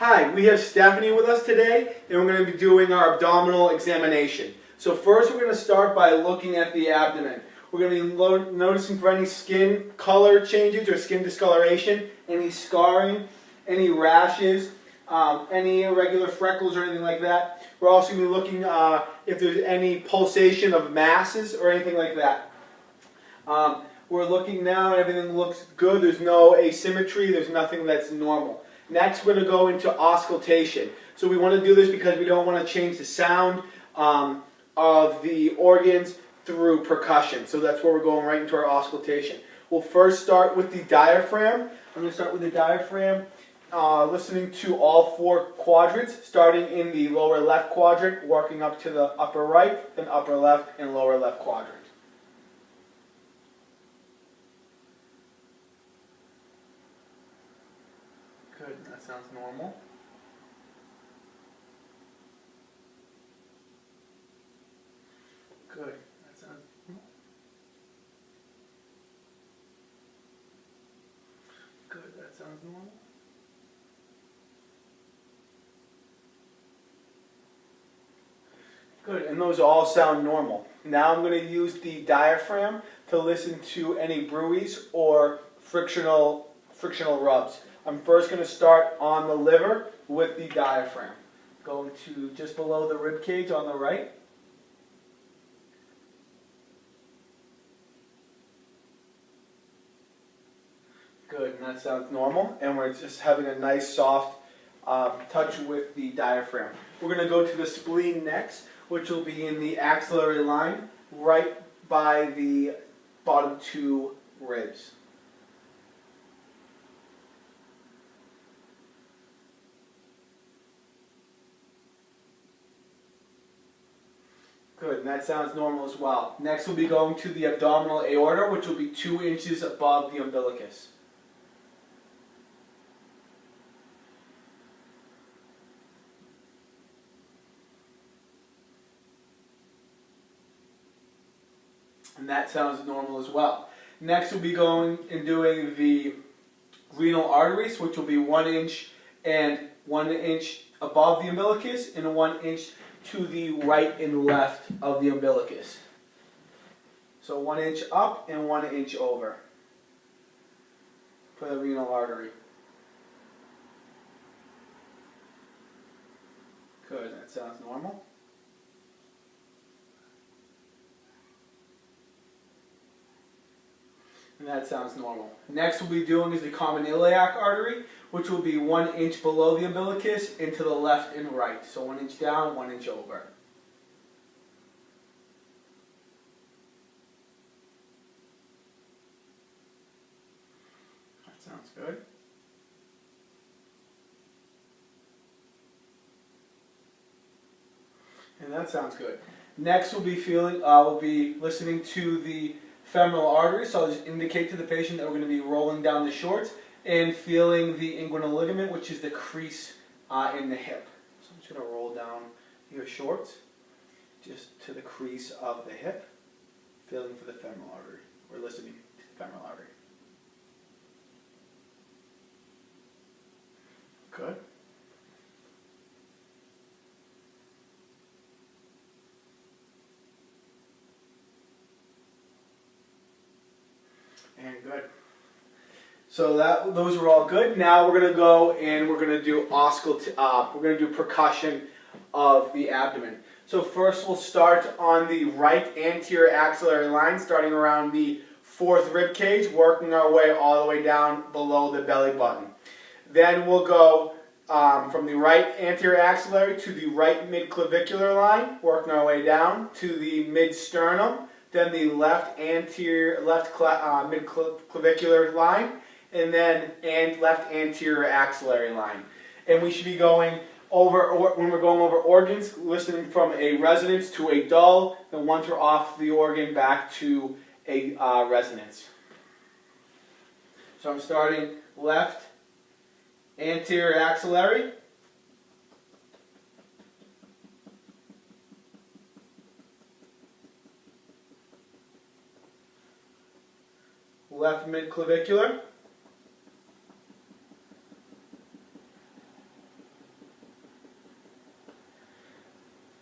Hi, we have Stephanie with us today, and we're going to be doing our abdominal examination. So first we're going to start by looking at the abdomen. We're going to be noticing for any skin color changes or skin discoloration, any scarring, any rashes, any irregular freckles or anything like that. We're also going to be looking if there's any pulsation of masses or anything like that. We're looking now and everything looks good. There's no asymmetry. There's nothing that's normal. Next, we're going to go into auscultation. So we want to do this because we don't want to change the sound of the organs through percussion. So that's where we're going right into our auscultation. We'll first start with the diaphragm. I'm going to start with the diaphragm, listening to all four quadrants, starting in the lower left quadrant, working up to the upper right, then upper left and lower left quadrant. Good, that sounds normal. Good, that sounds normal. Good, that sounds normal. Good, and those all sound normal. Now I'm going to use the diaphragm to listen to any bruits or frictional rubs. I'm first going to start on the liver with the diaphragm. Going to just below the rib cage on the right. Good, and that sounds normal. And we're just having a nice soft touch with the diaphragm. We're going to go to the spleen next, which will be in the axillary line, right by the bottom two ribs. Good, and that sounds normal as well. Next we'll be going to the abdominal aorta, which will be 2 inches above the umbilicus. And that sounds normal as well. Next we'll be going and doing the renal arteries, which will be 1 inch and 1 inch above the umbilicus and 1 inch to the right and left of the umbilicus. So 1 inch up and 1 inch over for the renal artery. Good, that sounds normal. And that sounds normal. Next we'll be doing is the common iliac artery, which will be 1 inch below the umbilicus and to the left and right. So 1 inch down, 1 inch over. That sounds good. And that sounds good. Next we'll be listening to the femoral artery, so I'll just indicate to the patient that we're going to be rolling down the shorts and feeling the inguinal ligament, which is the crease in the hip. So I'm just going to roll down your shorts just to the crease of the hip, feeling for the femoral artery. We're listening to the femoral artery. Good. And good. So those are all good. Now we're going to go and we're going to do percussion of the abdomen. So first we'll start on the right anterior axillary line, starting around the 4th rib cage, working our way all the way down below the belly button. Then we'll go from the right anterior axillary to the right mid-clavicular line, working our way down to the mid-sternum. Then the left mid-clavicular line, and then left anterior axillary line. And we should be going over, when we're going over organs, listening from a resonance to a dull, then once we're off the organ, back to a resonance. So I'm starting left anterior axillary. Left mid-clavicular.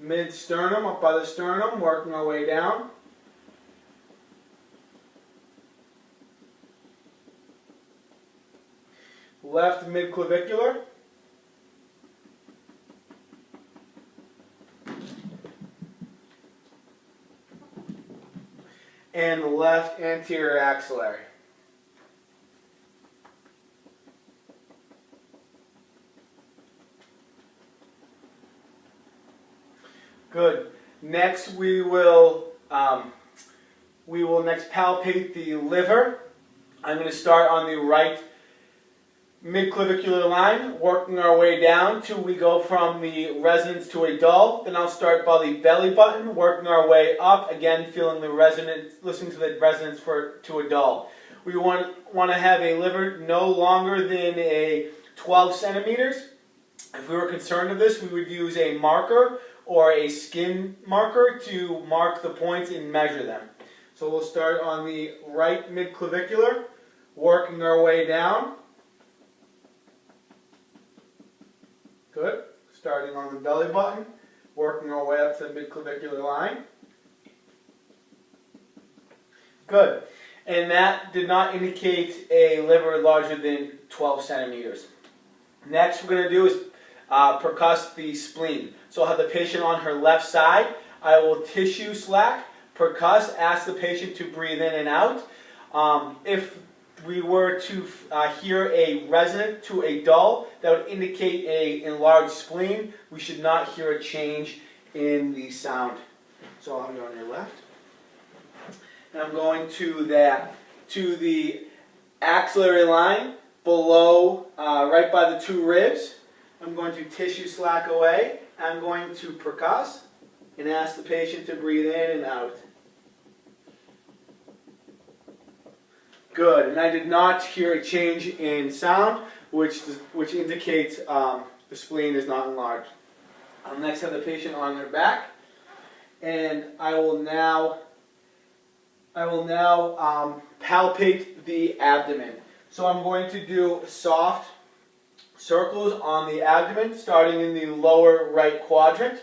mid-sternum, up by the sternum, working our way down. Left mid-clavicular. And left anterior axillary. Good. Next we will next palpate the liver. I'm going to start on the right mid-clavicular line, working our way down till we go from the resonance to a dull. Then I'll start by the belly button, working our way up, again feeling the resonance, listening to the resonance to a dull. We want to have a liver no longer than 12 centimeters. If we were concerned of this, we would use a marker or a skin marker to mark the points and measure them. So we'll start on the right mid-clavicular, working our way down. Good. Starting on the belly button, working our way up to the mid-clavicular line. Good. And that did not indicate a liver larger than 12 centimeters. Next we're going to do is percuss the spleen. So I'll have the patient on her left side. I will tissue slack, percuss, ask the patient to breathe in and out. If we were to hear a resonant to a dull, that would indicate an enlarged spleen. We should not hear a change in the sound. So I'll go on your left. And I'm going to the axillary line below, right by the two ribs. I'm going to tissue slack away. I'm going to percuss and ask the patient to breathe in and out. Good. And I did not hear a change in sound, which indicates the spleen is not enlarged. I'll next have the patient on their back, and I will now palpate the abdomen. So I'm going to do soft circles on the abdomen, starting in the lower right quadrant.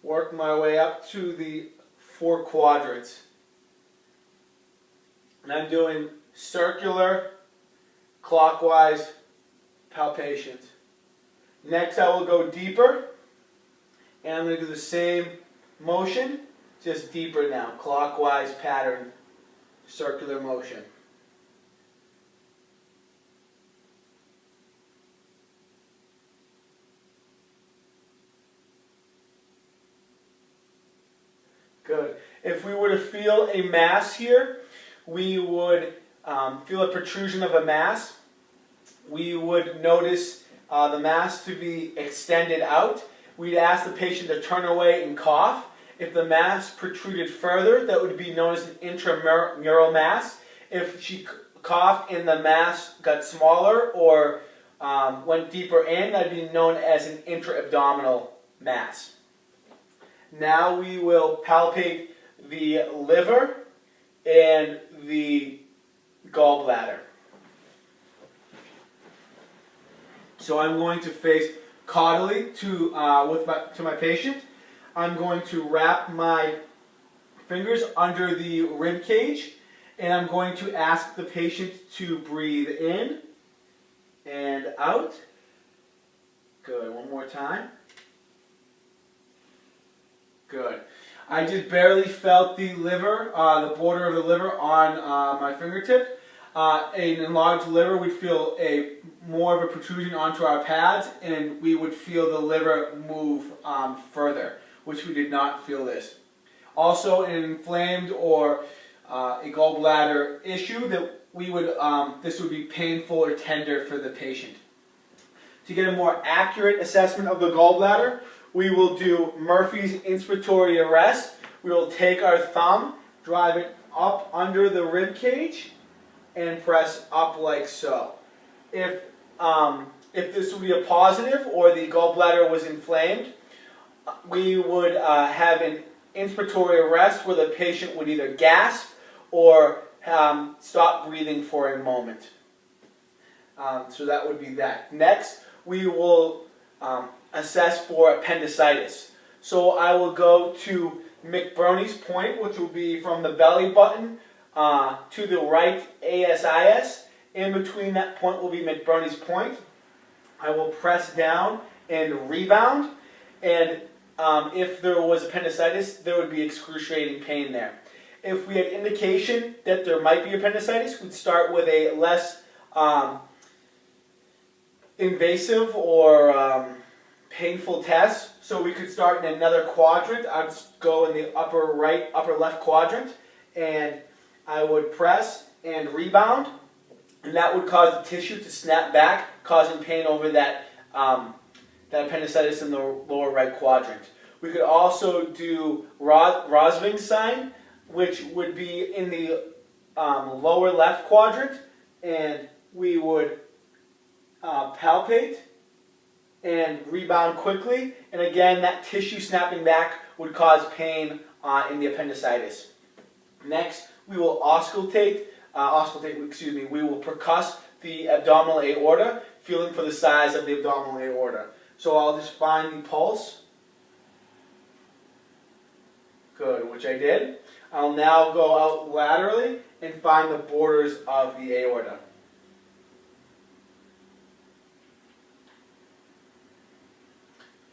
Work my way up to the 4 quadrants. And I'm doing circular, clockwise palpations. Next I will go deeper, and I'm going to do the same motion, just deeper now, clockwise pattern, circular motion. Good. If we were to feel a mass here, we would feel a protrusion of a mass. We would notice the mass to be extended out. We'd ask the patient to turn away and cough. If the mass protruded further, that would be known as an intramural mass. If she coughed and the mass got smaller or went deeper in, that would be known as an intra-abdominal mass. Now we will palpate the liver and the gallbladder. So I'm going to face caudally to my patient. I'm going to wrap my fingers under the rib cage, and I'm going to ask the patient to breathe in and out. Good. One more time. Good. I just barely felt the liver, the border of the liver on my fingertip. An enlarged liver would feel more of a protrusion onto our pads, and we would feel the liver move further, which we did not feel this. Also, an inflamed or a gallbladder issue, this would be painful or tender for the patient. To get a more accurate assessment of the gallbladder, we will do Murphy's inspiratory arrest. We will take our thumb, drive it up under the rib cage, and press up like so. If this would be a positive or the gallbladder was inflamed, we would have an inspiratory arrest where the patient would either gasp or stop breathing for a moment. So that would be that. Next, we will assess for appendicitis. So I will go to McBurney's point, which will be from the belly button to the right ASIS. In between that point will be McBurney's point. I will press down and rebound. And if there was appendicitis, there would be excruciating pain there. If we had indication that there might be appendicitis, we'd start with a less invasive or painful test. So we could start in another quadrant. I'd go in the upper right, upper left quadrant, and I would press and rebound, and that would cause the tissue to snap back, causing pain over that appendicitis in the lower right quadrant. We could also do Rosving's sign, which would be in the lower left quadrant, and we would palpate and rebound quickly, and again that tissue snapping back would cause pain in the appendicitis. Next, we will we will percuss the abdominal aorta, feeling for the size of the abdominal aorta. So I'll just find the pulse. Good, which I did. I'll now go out laterally and find the borders of the aorta.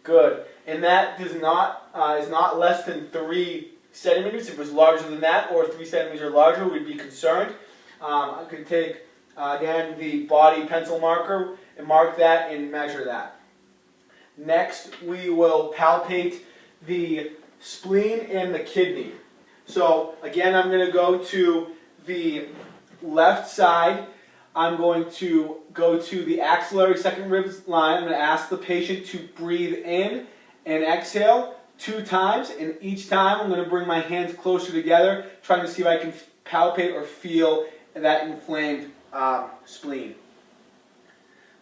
Good, and that is not less than 3 centimeters. If it was larger than that, or 3 centimeters or larger, we'd be concerned. I could take again the body pencil marker and mark that and measure that. Next, we will palpate the spleen and the kidney. So again, I'm going to go to the left side. I'm going to go to the axillary second rib line. I'm going to ask the patient to breathe in and exhale 2 times, and each time I'm going to bring my hands closer together, trying to see if I can palpate or feel that inflamed spleen.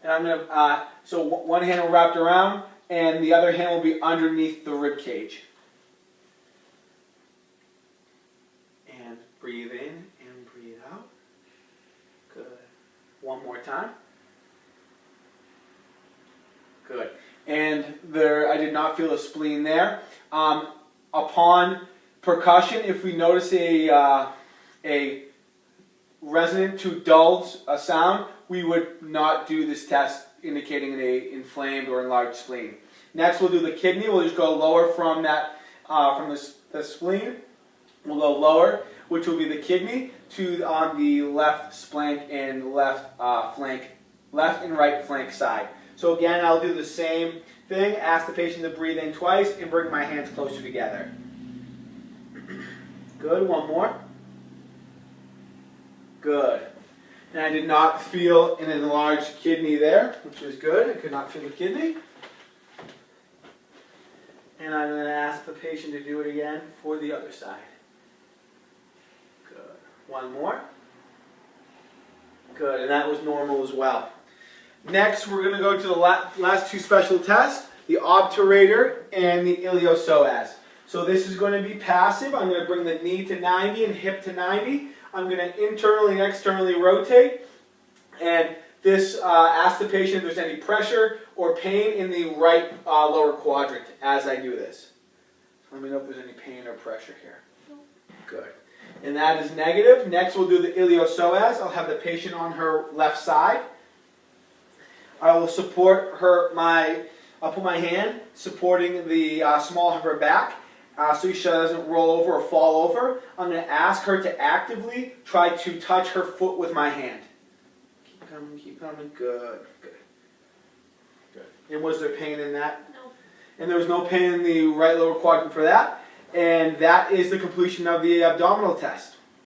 And I'm going to, so one hand will wrap around, and the other hand will be underneath the rib cage. And breathe in and breathe out. Good. One more time. Good. And there, I did not feel a spleen there. Upon percussion, if we notice a resonant to dull sound, we would not do this test indicating an inflamed or enlarged spleen. Next, we'll do the kidney. We'll just go lower from that, from the spleen. We'll go lower, which will be the kidney, to on the left flank and left and right flank side. So again, I'll do the same thing. Ask the patient to breathe in twice and bring my hands closer together. Good. One more. Good. And I did not feel an enlarged kidney there, which was good. I could not feel the kidney. And I'm going to ask the patient to do it again for the other side. Good. One more. Good. And that was normal as well. Next, we're going to go to the last 2 special tests, the obturator and the iliopsoas. So this is going to be passive. I'm going to bring the knee to 90 and hip to 90. I'm going to internally and externally rotate. And this asks the patient if there's any pressure or pain in the right lower quadrant as I do this. Let me know if there's any pain or pressure here. Good. And that is negative. Next, we'll do the iliopsoas. I'll have the patient on her left side. I will support her, I'll put my hand supporting the small of her back so she doesn't roll over or fall over. I'm going to ask her to actively try to touch her foot with my hand. Keep coming, keep coming. Good, good, good. And was there pain in that? No. And there was no pain in the right lower quadrant for that. And that is the completion of the abdominal test.